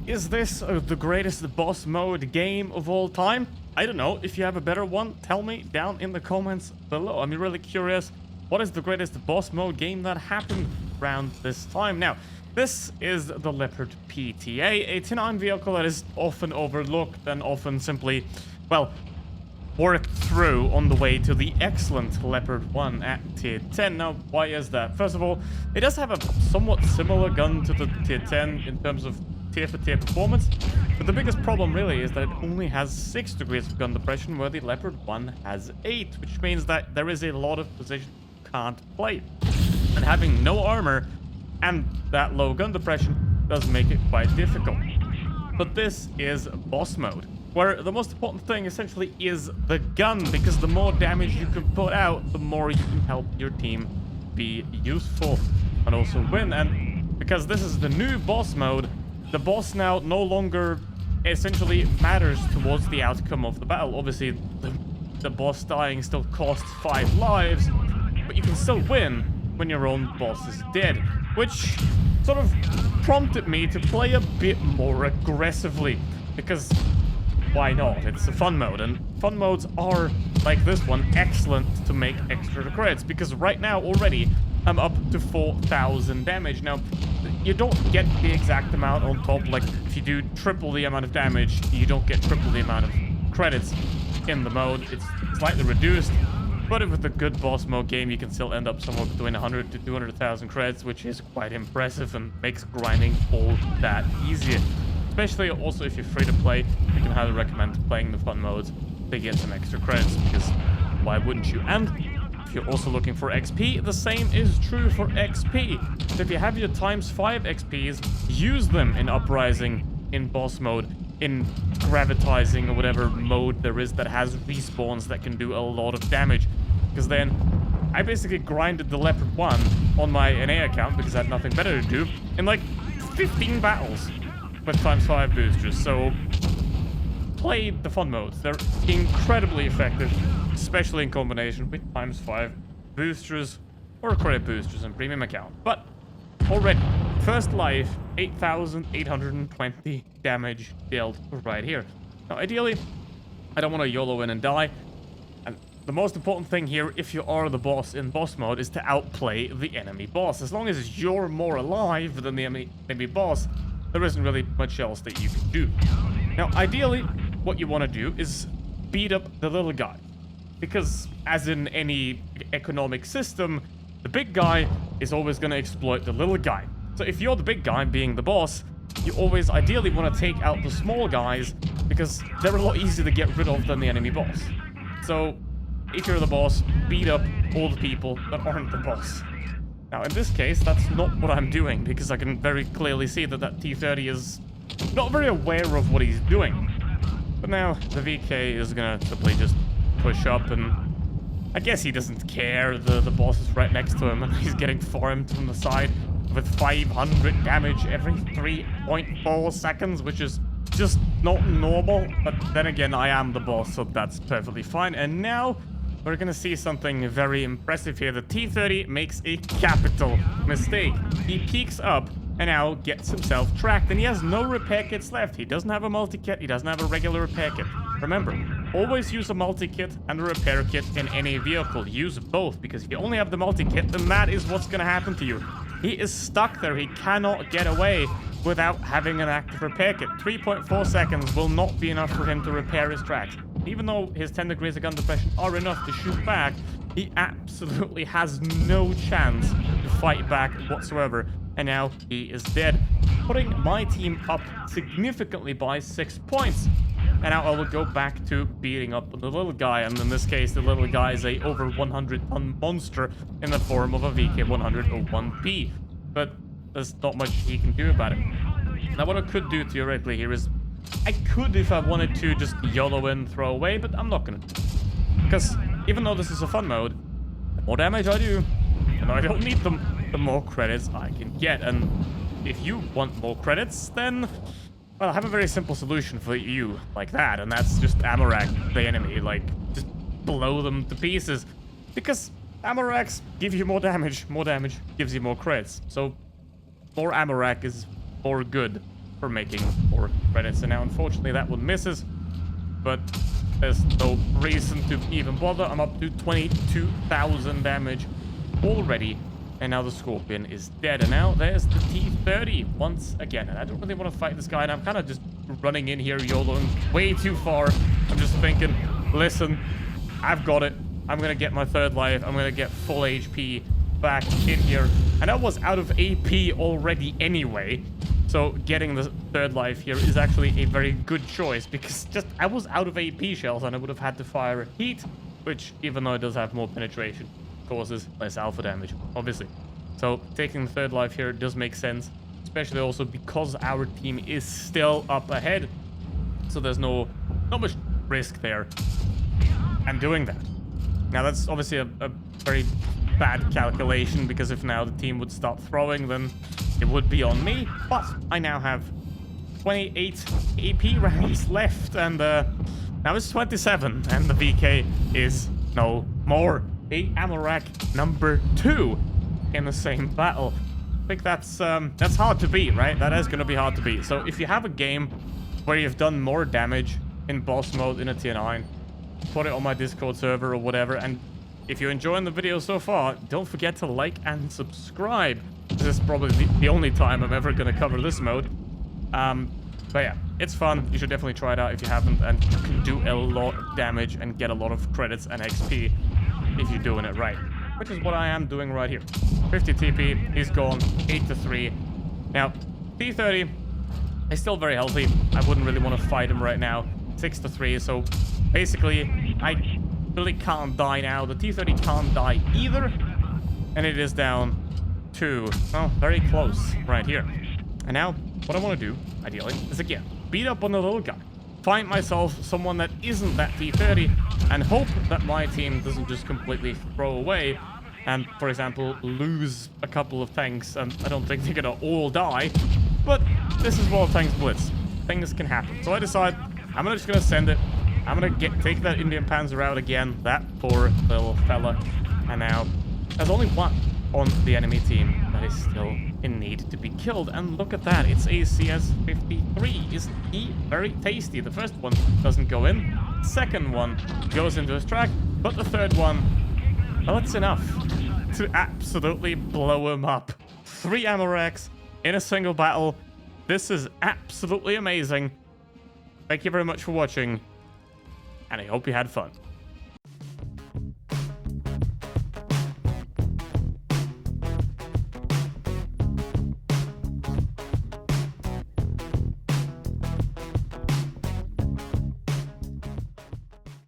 is this the greatest boss mode game of all time? I don't know. If you have a better one, tell me down in the comments below. I'm really curious. What is the greatest boss mode game that happened around this time? Now, this is the Leopard PTA, a tier 9 vehicle that is often overlooked and often simply, well, worked through on the way to the excellent Leopard 1 at tier 10. Now, why is that? First of all, it does have a somewhat similar gun to the tier 10 in terms of tier for tier performance, but the biggest problem really is that it only has 6 degrees of gun depression, where the Leopard 1 has 8, which means that there is a lot of positions you can't play. And having no armor and that low gun depression does make it quite difficult. But this is boss mode, where the most important thing essentially is the gun, because the more damage you can put out, the more you can help your team be useful and also win. And because this is the new boss mode, the boss now no longer essentially matters towards the outcome of the battle. Obviously, the boss dying still costs 5 lives, but you can still win when your own boss is dead, which sort of prompted me to play a bit more aggressively, because why not? It's a fun mode, and fun modes are, like this one, excellent to make extra crits, because right now already I'm up to 4,000 damage. Now, you don't get the exact amount on top. Like, if you do triple the amount of damage, you don't get triple the amount of credits in the mode. It's slightly reduced, but with a good boss mode game, you can still end up somewhere between 100 to 200,000 credits, which is quite impressive and makes grinding all that easier. Especially also if you're free to play, I can highly recommend playing the fun modes to get some extra credits, because why wouldn't you? And if you're also looking for XP, the same is true for XP. So if you have your ×5 XPs, use them in Uprising, in boss mode, in gravitizing, or whatever mode there is that has respawns that can do a lot of damage. Because then I basically grinded the Leopard 1 on my NA account, because I had nothing better to do, in like 15 battles with ×5 boosters. So play the fun modes. They're incredibly effective, especially in combination with ×5 boosters or credit boosters and premium account. But already, first life, 8,820 damage dealt right here. Now, ideally, I don't want to YOLO in and die. And the most important thing here, if you are the boss in boss mode, is to outplay the enemy boss. As long as you're more alive than the enemy boss, there isn't really much else that you can do. Now, ideally, what you want to do is beat up the little guy. Because, as in any economic system, the big guy is always going to exploit the little guy. So if you're the big guy being the boss, you always ideally want to take out the small guys, because they're a lot easier to get rid of than the enemy boss. So if you're the boss, beat up all the people that aren't the boss. Now, in this case, that's not what I'm doing, because I can very clearly see that that T-30 is not very aware of what he's doing. But now, the VK is gonna simply just push up, and I guess he doesn't care. The boss is right next to him, and he's getting farmed from the side with 500 damage every 3.4 seconds, which is just not normal. But then again, I am the boss, so that's perfectly fine. And now we're gonna see something very impressive here. The T-30 makes a capital mistake. He peeks up and now gets himself tracked, and he has no repair kits left. He doesn't have a multi-kit, he doesn't have a regular repair kit. Remember, always use a multi-kit and a repair kit in any vehicle. Use both, because if you only have the multi-kit, then that is what's gonna happen to you. He is stuck there. He cannot get away without having an active repair kit. 3.4 seconds will not be enough for him to repair his tracks. Even though his 10 degrees of gun depression are enough to shoot back, he absolutely has no chance to fight back whatsoever. And now he is dead, putting my team up significantly by 6 points. And now I will go back to beating up the little guy, and in this case, the little guy is a over 100-ton monster in the form of a VK101P. But there's not much he can do about it. Now, what I could do theoretically here is, I could, if I wanted to, just YOLO in, throw away, but I'm not gonna do it. Because even though this is a fun mode, the more damage I do, and I don't need them, the more credits I can get. And if you want more credits, then, well, I have a very simple solution for you like that, and that's just ammo rack the enemy. Like, just blow them to pieces. Because ammo racks give you more damage gives you more credits. So more ammo rack is more good for making 4 credits. And now, unfortunately, that one misses. But there's no reason to even bother. I'm up to 22,000 damage already. And now the Scorpion is dead. And now there's the T-30 once again. And I don't really want to fight this guy. And I'm kind of just running in here, YOLOing way too far. I'm just thinking, listen, I've got it. I'm going to get my 3rd life. I'm going to get full HP back in here. And I was out of AP already anyway. So getting the 3rd life here is actually a very good choice. Because just I was out of AP shells and I would have had to fire heat. Which, even though it does have more penetration, causes less alpha damage, obviously. So taking the 3rd life here does make sense. Especially also because our team is still up ahead. So there's not much risk there. And doing that. Now that's obviously a very bad calculation, because if now the team would start throwing, then it would be on me. But I now have 28 AP rounds left, and now it's 27, and the VK is no more. A ammo rack number 2 in the same battle. I think that's hard to beat, right? That is going to be hard to beat. So if you have a game where you've done more damage in boss mode in a tier 9, put it on my Discord server or whatever. And if you're enjoying the video so far, don't forget to like and subscribe. This is probably the only time I'm ever going to cover this mode. But yeah, it's fun. You should definitely try it out if you haven't. And you can do a lot of damage and get a lot of credits and XP if you're doing it right. Which is what I am doing right here. 50 TP, he's gone, 8-3. Now, T-30 is still very healthy. I wouldn't really want to fight him right now. 6-3, so basically, I really can't die now. The T-30 can't die either. And it is down to, well, very close right here. And now, what I want to do, ideally, is again, beat up on the little guy. Find myself someone that isn't that T-30 and hope that my team doesn't just completely throw away and, for example, lose a couple of tanks. And I don't think they're gonna all die, but this is World Tanks Blitz. Things can happen. So I decide I'm just gonna send it. I'm gonna take that Indian Panzer out again, that poor little fella. And now there's only one on the enemy team that is still in need to be killed. And look at that, it's a CS-53. Isn't he very tasty? The first one doesn't go in, second one goes into his track, but the third one, well, it's enough to absolutely blow him up. 3 ammo racks in a single battle. This is absolutely amazing. Thank you very much for watching, and I hope you had fun.